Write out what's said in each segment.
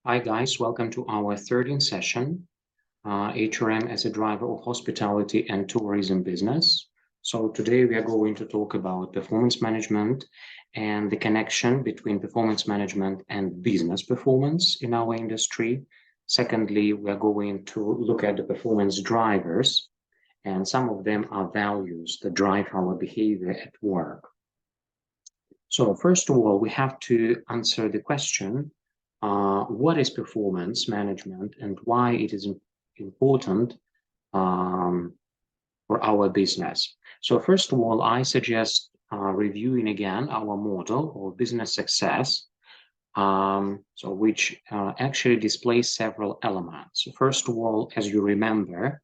Hi guys, welcome to our 13th session, HRM as a driver of hospitality and tourism business. So today we are going to talk about performance management and the connection between performance management and business performance in our industry. Secondly, we are going to look at the performance drivers, and some of them are values that drive our behavior at work. So first of all, we have to answer the question, what is performance management and why it is important for our business. So first of all, I suggest reviewing again our model of business success, which actually displays several elements. So first of all, as you remember,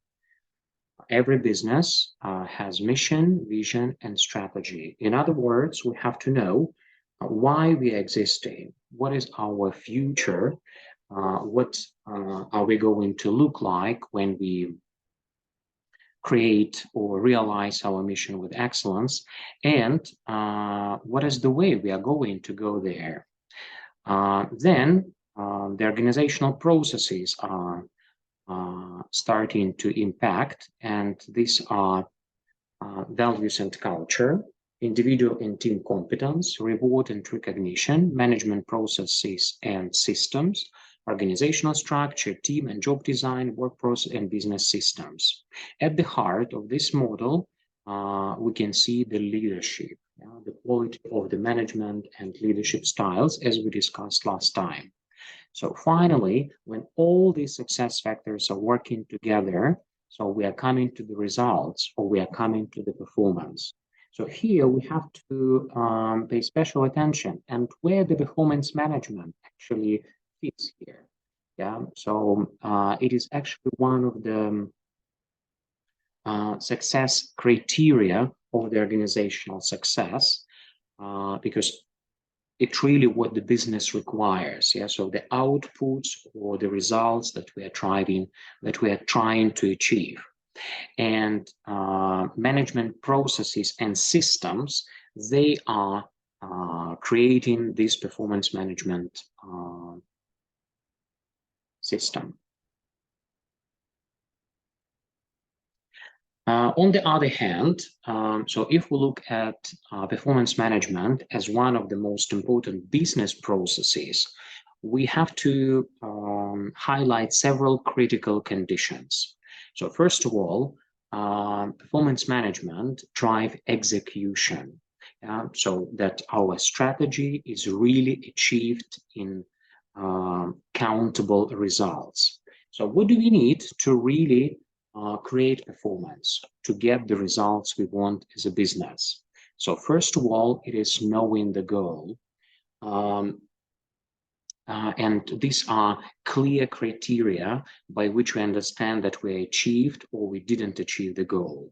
every business has mission, vision, and strategy. In other words, we have to know why we are existing, what is our future, what are we going to look like when we create or realize our mission with excellence, and what is the way we are going to go there. Then the organizational processes are starting to impact, and these are values and culture, individual and team competence, reward and recognition, management processes and systems, organizational structure, team and job design, work process, and business systems. At the heart of this model, we can see the leadership, the quality of the management and leadership styles, as we discussed last time. So finally, when all these success factors are working together, so we are coming to the results, or we are coming to the performance. So here we have to pay special attention and where the performance management actually fits here. Yeah, so it is actually one of the success criteria of the organizational success, because it's really what the business requires. Yeah, so the outputs or the results that we are trying to achieve, and management processes and systems, they are creating this performance management system. On the other hand, so if we look at performance management as one of the most important business processes, we have to highlight several critical conditions. So first of all, performance management drive execution, so that our strategy is really achieved in countable results. So what do we need to really create performance, to get the results we want as a business? So first of all, it is knowing the goal. And these are clear criteria by which we understand that we achieved or we didn't achieve the goal.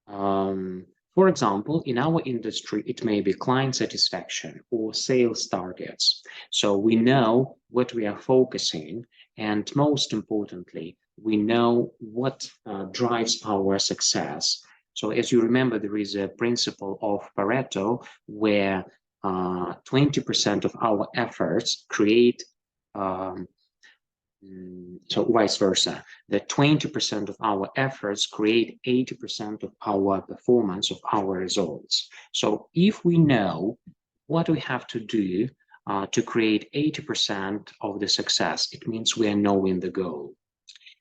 For example, in our industry, it may be client satisfaction or sales targets. So we know what we are focusing, and most importantly, we know what drives our success. So as you remember, there is a principle of Pareto where 20% of our efforts create, so vice versa, that 20% of our efforts create 80% of our performance, of our results. So if we know what we have to do to create 80% of the success, it means we are knowing the goal.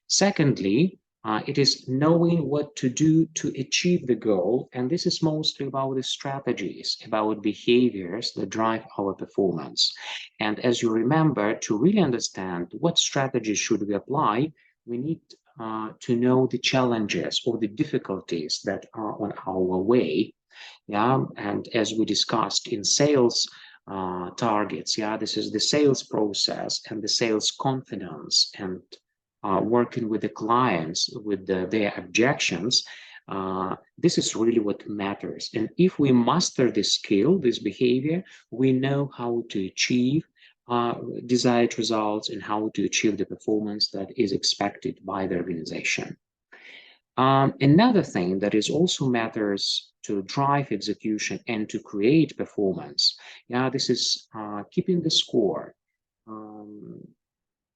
Secondly, it is knowing what to do to achieve the goal, and this is mostly about the strategies, about behaviors that drive our performance. And as you remember, to really understand what strategies should we apply, we need to know the challenges or the difficulties that are on our way. Yeah, and as we discussed in sales targets, yeah, this is the sales process and the sales confidence, and working with the clients with their objections. This is really what matters. And if we master this skill, this behavior, we know how to achieve desired results and how to achieve the performance that is expected by the organization. Another thing that is also matters to drive execution and to create performance, yeah, this is keeping the score.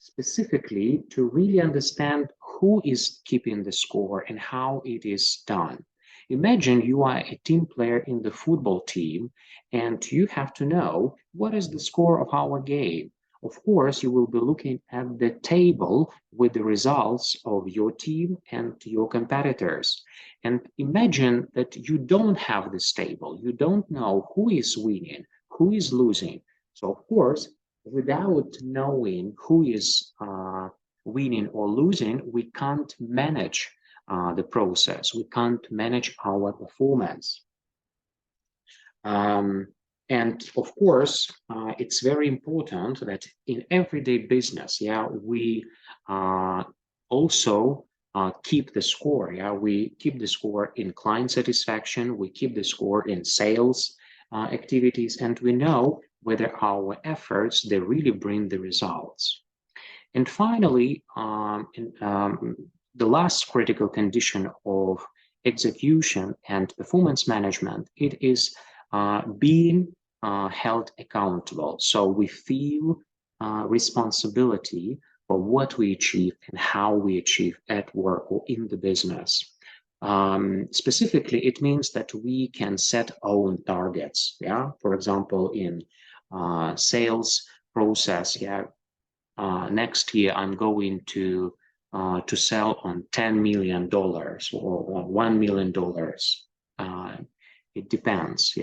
specifically to really understand who is keeping the score and how it is done. Imagine you are a team player in the football team and you have to know what is the score of our game. Of course, you will be looking at the table with the results of your team and your competitors. And imagine that you don't have this table. You don't know who is winning, who is losing. So, of course, without knowing who is winning or losing, we can't manage the process. We can't manage our performance. And of course, it's very important that in everyday business, we also keep the score. We keep the score in client satisfaction. We keep the score in sales activities, and we know whether our efforts, they really bring the results. And finally, the last critical condition of execution and performance management, it is being held accountable. So we feel responsibility for what we achieve and how we achieve at work or in the business. Specifically, it means that we can set own targets. For example, in sales process, next year I'm going to sell on $10 million or $1 million. It depends,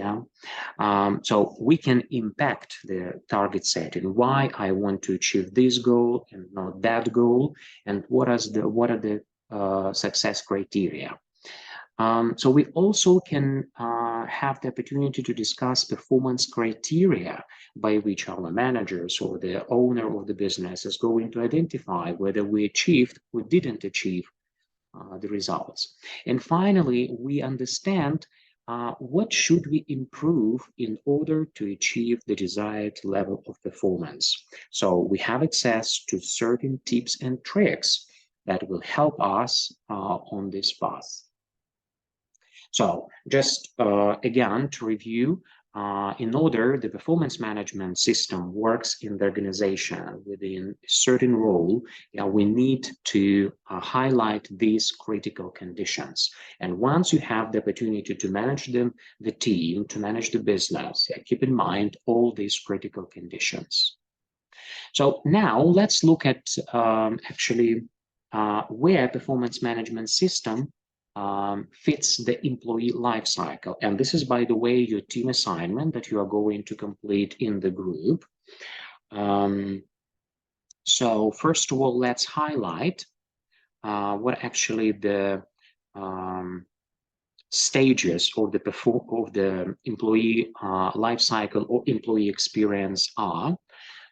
so we can impact the target setting. Why I want to achieve this goal and not that goal, and what are the success criteria. So we also can have the opportunity to discuss performance criteria by which our managers or the owner of the business is going to identify whether we achieved or didn't achieve the results. And finally, we understand what should we improve in order to achieve the desired level of performance. So we have access to certain tips and tricks that will help us on this path. So just again, to review, in order the performance management system works in the organization within a certain role, we need to highlight these critical conditions. And once you have the opportunity to manage them, the team, to manage the business, keep in mind all these critical conditions. So now let's look at actually where performance management system fits the employee life cycle. And this is, by the way, your team assignment that you are going to complete in the group. So first of all, let's highlight what actually the stages of the employee life cycle or employee experience are.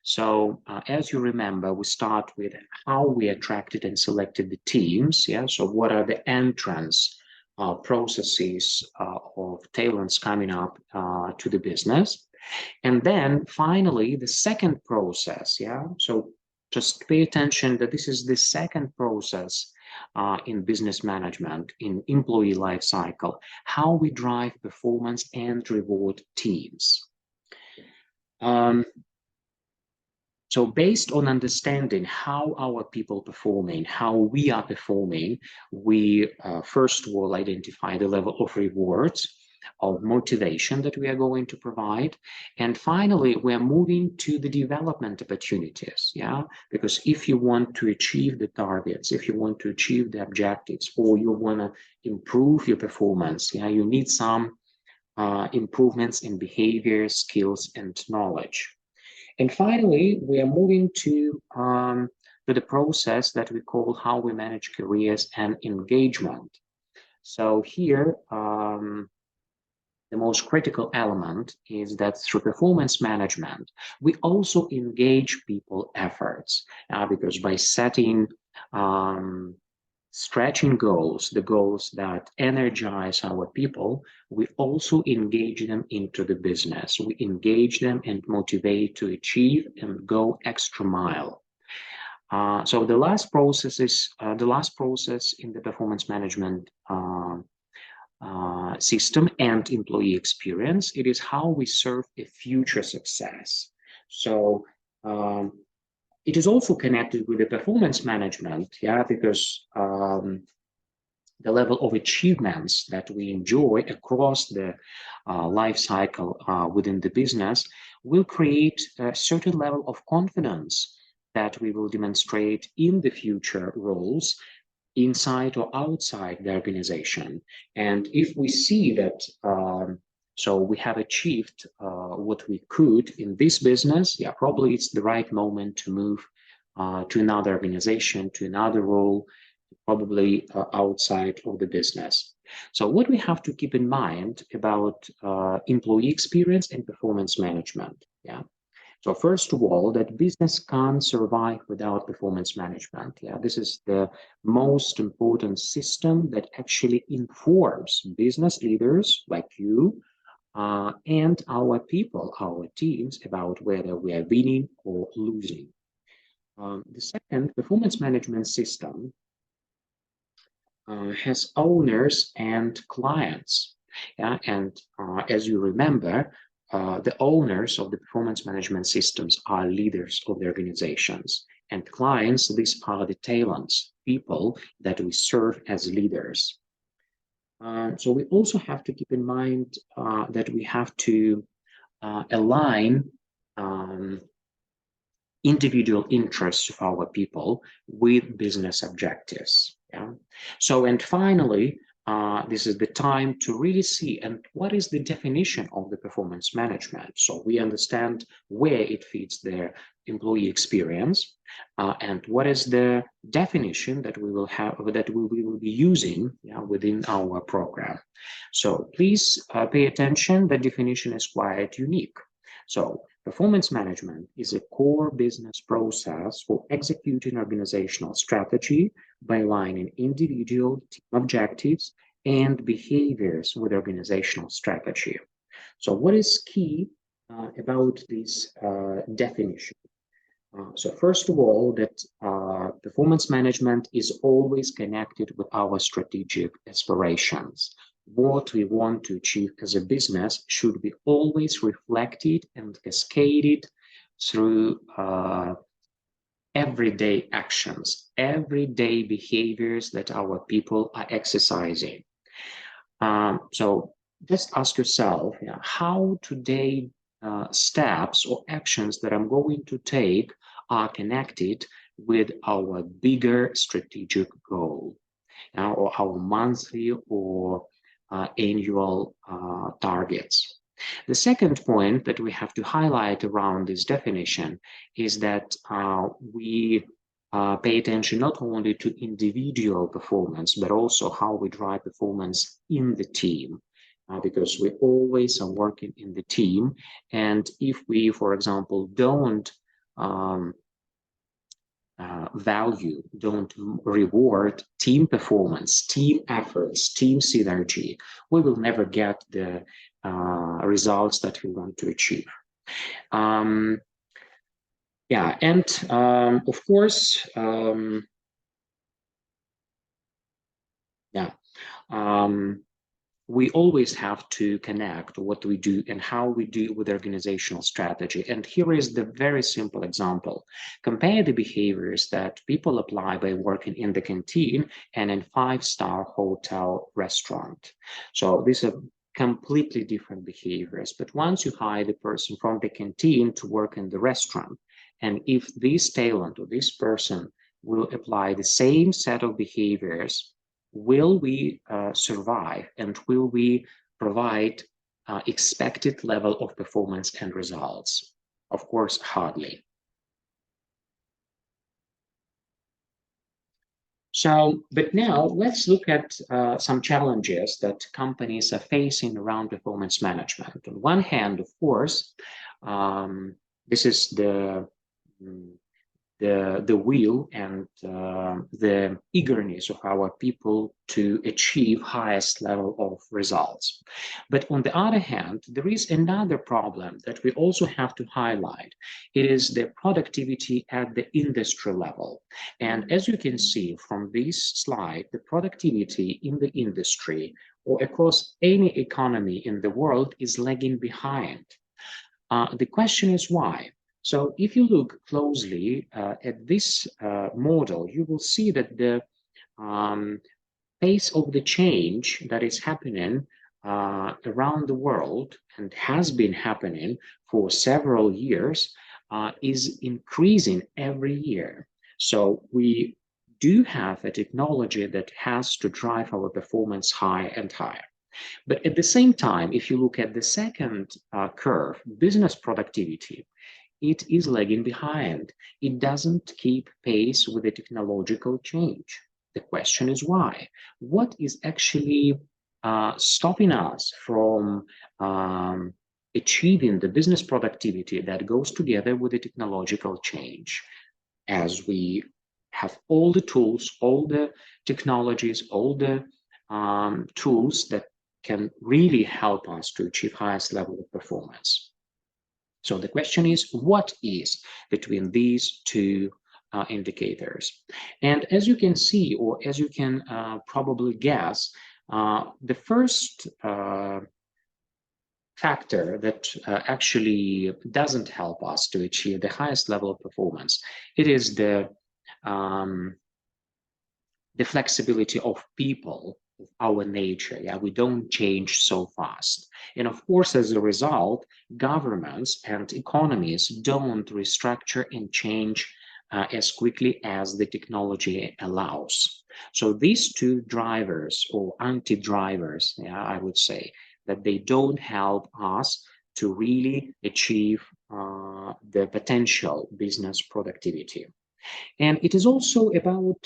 So as you remember, we start with how we attracted and selected the teams. So what are the entrance processes of talents coming up to the business? And then finally, the second process. So just pay attention that this is the second process in business management, in employee life cycle, how we drive performance and reward teams. So based on understanding how our people performing, how we are performing, we first of all identify the level of rewards, of motivation that we are going to provide. And finally, we're moving to the development opportunities, because if you want to achieve the targets, if you want to achieve the objectives, or you want to improve your performance, you need some improvements in behavior, skills, and knowledge. And finally, we are moving to the process that we call how we manage careers and engagement. So here, the most critical element is that through performance management, we also engage people efforts, because by setting stretching goals, the goals that energize our people, we also engage them into the business. We engage them and motivate to achieve and go extra mile. So the last process is the last process in the performance management system and employee experience. It is how we serve a future success. So It is also connected with the performance management, yeah, because the level of achievements that we enjoy across the life cycle within the business will create a certain level of confidence that we will demonstrate in the future roles inside or outside the organization. And if we see that, so we have achieved what we could in this business, yeah, probably it's the right moment to move to another organization, to another role, probably outside of the business. So what we have to keep in mind about employee experience and performance management, yeah. So first of all, that business can't survive without performance management. Yeah, this is the most important system that actually informs business leaders like you and our people, our teams, about whether we are winning or losing. The second performance management system has owners and clients. Yeah, and as you remember, the owners of the performance management systems are leaders of the organizations, and clients, these are the talents, people that we serve as leaders. So we also have to keep in mind that we have to align um, individual interests of our people with business objectives. Yeah. So, and finally, this is the time to really see and what is the definition of the performance management. So we understand where it fits their employee experience and what is the definition that we will have, that we will be using, yeah, within our program. So please pay attention. The definition is quite unique. So performance management is a core business process for executing organizational strategy by aligning individual team objectives and behaviors with organizational strategy. So what is key about this definition? So first of all, that performance management is always connected with our strategic aspirations. What we want to achieve as a business should be always reflected and cascaded through everyday actions, everyday behaviors that our people are exercising. So just ask yourself, you know, how today steps or actions that I'm going to take are connected with our bigger strategic goal, or our monthly or annual targets. The second point that we have to highlight around this definition is that we pay attention not only to individual performance, but also how we drive performance in the team. Because we always are working in the team. And if we, for example, don't value, don't reward team performance, team efforts, team synergy, we will never get the results that we want to achieve. Yeah, and of course, yeah. We always have to connect what we do and how we do with organizational strategy. And here is the very simple example. Compare the behaviors that people apply by working in the canteen and in five-star hotel restaurant. So these are completely different behaviors. But once you hire the person from the canteen to work in the restaurant, and if this talent or this person will apply the same set of behaviors, will we survive and will we provide expected level of performance and results? Of course, hardly. So, but now let's look at some challenges that companies are facing around performance management. On one hand, of course, this is the will and the eagerness of our people to achieve highest level of results. But on the other hand, there is another problem that we also have to highlight. It is the productivity at the industry level. And as you can see from this slide, the productivity in the industry or across any economy in the world is lagging behind. The question is why? So if you look closely at this model, you will see that the um, pace of the change that is happening around the world and has been happening for several years is increasing every year. So we do have a technology that has to drive our performance higher and higher. But at the same time, if you look at the second curve, business productivity, it is lagging behind. It doesn't keep pace with the technological change. The question is why? What is actually stopping us from achieving the business productivity that goes together with the technological change? As we have all the tools, all the technologies, all the tools that can really help us to achieve highest level of performance. So the question is, what is between these two indicators? And as you can see, or as you can probably guess, the first factor that actually doesn't help us to achieve the highest level of performance, it is um, the flexibility of people, our nature. Yeah, we don't change so fast. And of course, as a result, governments and economies don't restructure and change as quickly as the technology allows. So these two drivers or anti-drivers, yeah, I would say, that they don't help us to really achieve the potential business productivity. And it is also about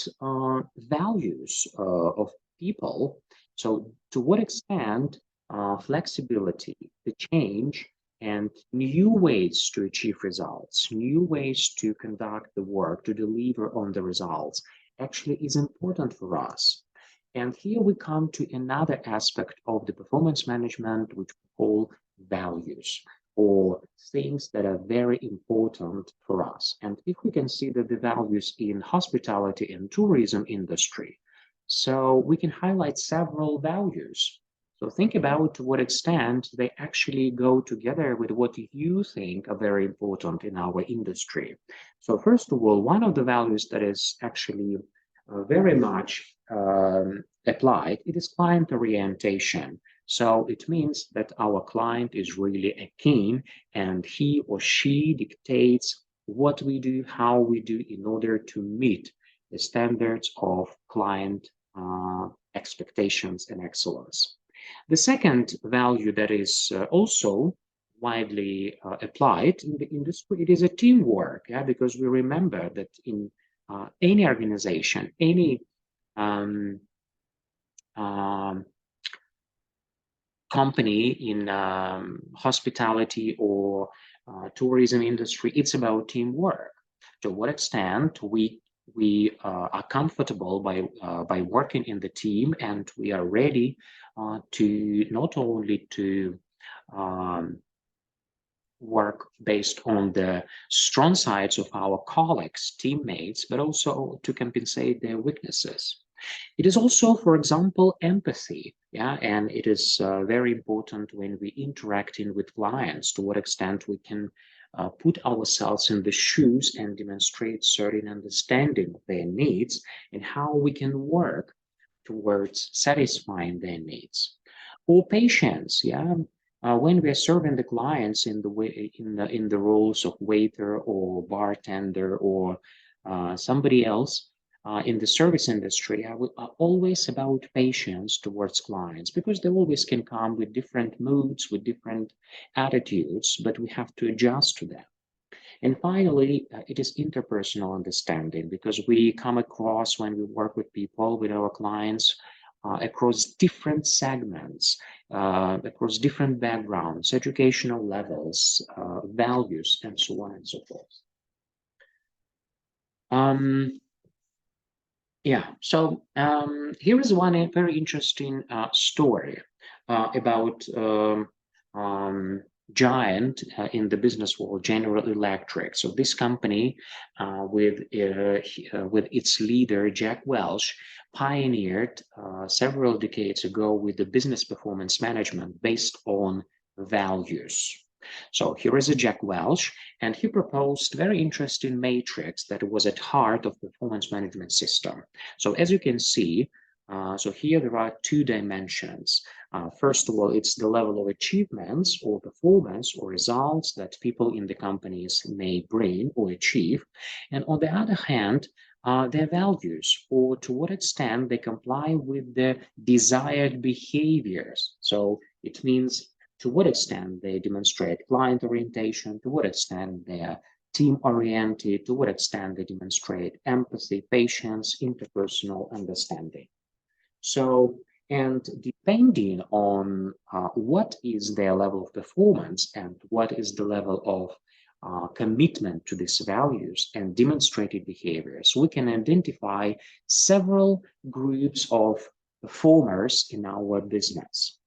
values of people. So to what extent flexibility, the change, and new ways to achieve results, new ways to conduct the work, to deliver on the results, actually is important for us. And here we come to another aspect of the performance management, which we call values, or things that are very important for us. And if we consider the values in hospitality and tourism industry, so we can highlight several values. So think about to what extent they actually go together with what you think are very important in our industry. So first of all, one of the values that is actually very much applied, it is client orientation. So it means that our client is really a king and he or she dictates what we do, how we do in order to meet the standards of client expectations and excellence. The second value that is also widely applied in the industry, it is a teamwork, yeah, because we remember that in any organization, any um, um, company in hospitality or tourism industry, it's about teamwork. To what extent we are comfortable by working in the team, and we are ready to not only to um, work based on the strong sides of our colleagues, teammates, but also to compensate their weaknesses. It is also, for example, empathy. Yeah, and it is very important when we interacting with clients to what extent we can put ourselves in the shoes and demonstrate certain understanding of their needs and how we can work towards satisfying their needs. Or patience, yeah. When we are serving the clients in the way in the roles of waiter or bartender or somebody else, in the service industry are always about patience towards clients because they always can come with different moods, with different attitudes, but we have to adjust to them. And finally, it is interpersonal understanding because we come across when we work with people, with our clients, across different segments, across different backgrounds, educational levels, values, and so on and so forth. Um, Yeah, so here is one very interesting story about giant in the business world, General Electric. So this company, with its leader Jack Welch, pioneered several decades ago with the business performance management based on values. So here is a Jack Welch, and he proposed very interesting matrix that was at heart of performance management system. So as you can see, so here there are two dimensions. First of all, it's the level of achievements or performance or results that people in the companies may bring or achieve. And on the other hand, their values, or to what extent they comply with the desired behaviors. So it means to what extent they demonstrate client orientation, to what extent they are team oriented, to what extent they demonstrate empathy, patience, interpersonal understanding. So, and depending on what is their level of performance and what is the level of commitment to these values and demonstrated behaviors, we can identify several groups of performers in our business.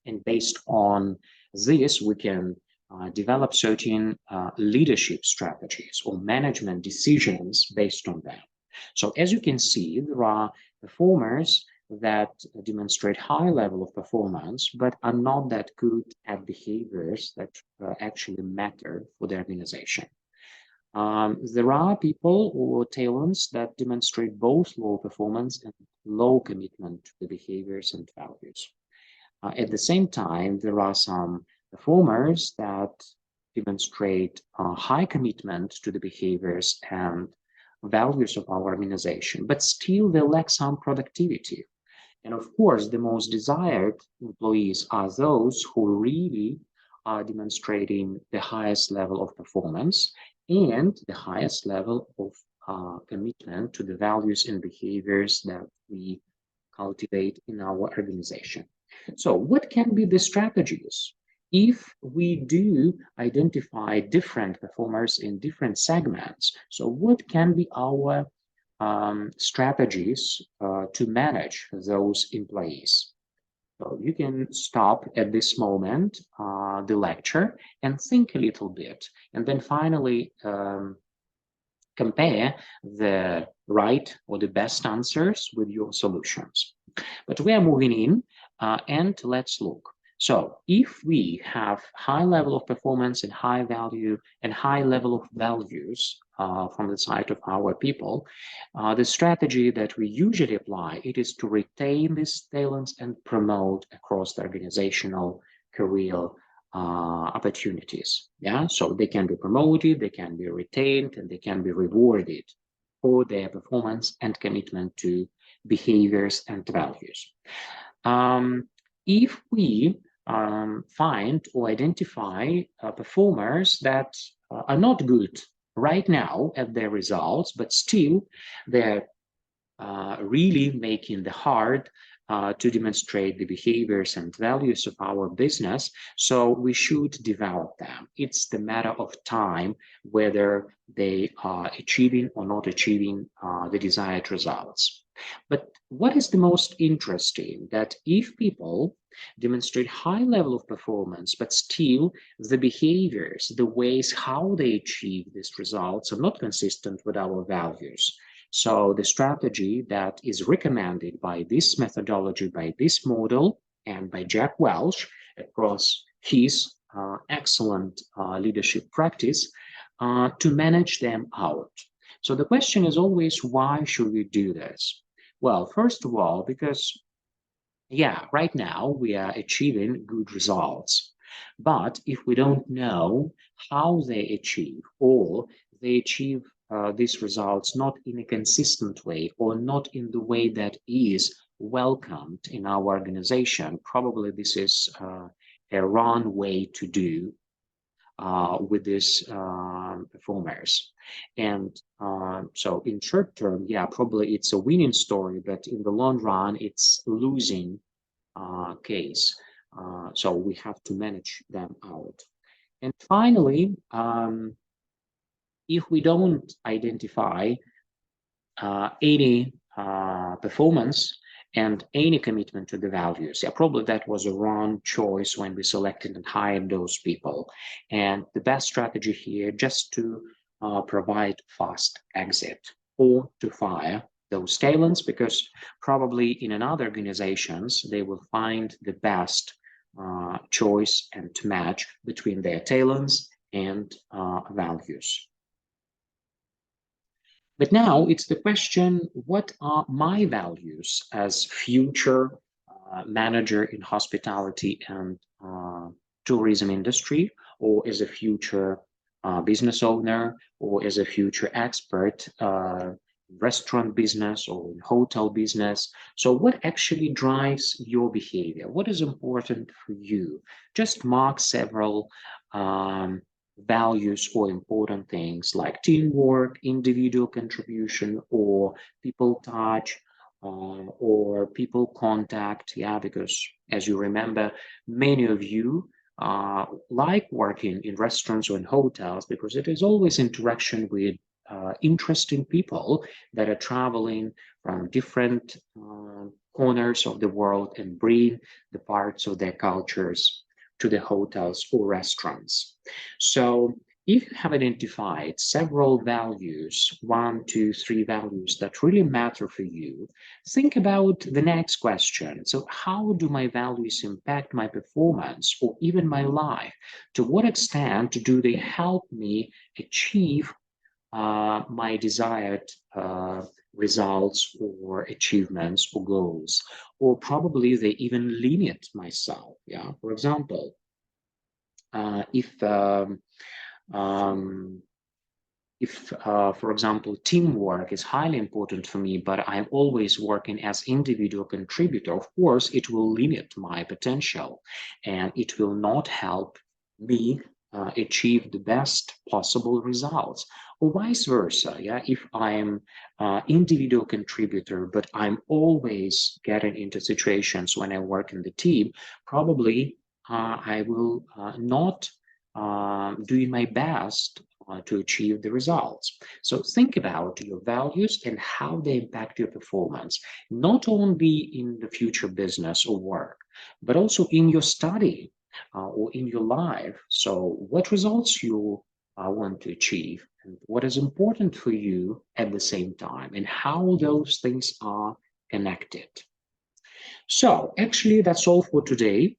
And based on this, we can develop certain leadership strategies or management decisions based on them. So as you can see, there are performers that demonstrate high level of performance, but are not that good at behaviors that actually matter for the organization. There are people or talents that demonstrate both low performance and low commitment to the behaviors and values. At the same time, there are some performers that demonstrate high commitment to the behaviors and values of our organization, but still they lack some productivity. And of course, the most desired employees are those who really are demonstrating the highest level of performance and the highest level of commitment to the values and behaviors that we cultivate in our organization. So what can be the strategies? If we do identify different performers in different segments, so what can be our strategies to manage those employees? So you can stop at this moment the lecture and think a little bit, and then finally compare the right or the best answers with your solutions. But we are moving in and let's look. So if we have high level of performance and high value and high level of values from the side of our people, the strategy that we usually apply, it is to retain these talents and promote across the organizational career opportunities. Yeah, so they can be promoted, they can be retained, and they can be rewarded for their performance and commitment to behaviors and values. If we find or identify performers that are not good right now at their results, but still they're really making the hard to demonstrate the behaviors and values of our business, so we should develop them. It's the matter of time whether they are achieving or not achieving the desired results. But what is the most interesting, that if people demonstrate high level of performance, but still the behaviors, the ways how they achieve these results are not consistent with our values. So the strategy that is recommended by this methodology, by this model, and by Jack Welch across his excellent leadership practice to manage them out. So the question is always, why should we do this? Well, first of all, because yeah, right now we are achieving good results. But if we don't know how they achieve, or they achieve these results not in a consistent way or not in the way that is welcomed in our organization, probably this is a wrong way to do with these performers. And so in short term, yeah, probably it's a winning story, but in the long run, it's losing case. So we have to manage them out. And finally, if we don't identify any performance and any commitment to the values, yeah, probably that was a wrong choice when we selected and hired those people. And the best strategy here, just to provide fast exit or to fire those talents, because probably in another organizations, they will find the best choice and to match between their talents and values. But now it's the question, what are my values as future manager in hospitality and tourism industry, or as a future business owner, or as a future expert restaurant business or in hotel business. So what actually drives your behavior? What is important for you? Just mark several values or important things like teamwork, individual contribution, or people touch, or people contact. Yeah, because as you remember, many of you like working in restaurants or in hotels because it is always interaction with interesting people that are traveling from different corners of the world and bring the parts of their cultures to the hotels or restaurants. So if you have identified several values, 1, 2, 3 values that really matter for you, think about the next question. So how do my values impact my performance or even my life? To what extent do they help me achieve my desired results or achievements or goals, or probably they even limit myself. Yeah, for example, if um, for example, teamwork is highly important for me, but I'm always working as individual contributor, of course, it will limit my potential and it will not help me achieve the best possible results. Or vice versa, yeah, if I'm individual contributor, but I'm always getting into situations when I work in the team, probably I will not doing my best to achieve the results. So think about your values and how they impact your performance, not only in the future business or work, but also in your study or in your life. So what results you want to achieve and what is important for you at the same time and how those things are connected. So actually, that's all for today.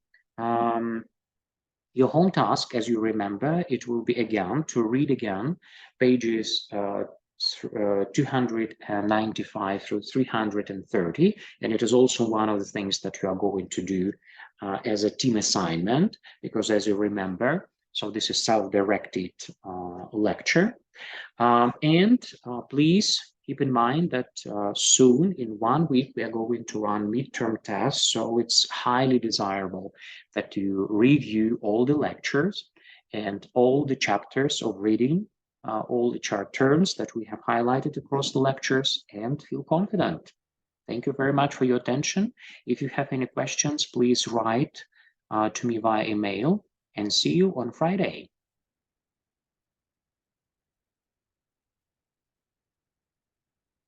Your home task, as you remember, it will be again to read again pages 295 through 330. And it is also one of the things that you are going to do as a team assignment, because as you remember, so this is self-directed lecture. And please keep in mind that soon, in 1 week, we are going to run midterm tests. So it's highly desirable that you review all the lectures and all the chapters of reading, all the chart terms that we have highlighted across the lectures, and feel confident. Thank you very much for your attention. If you have any questions, please write to me via email, and see you on Friday.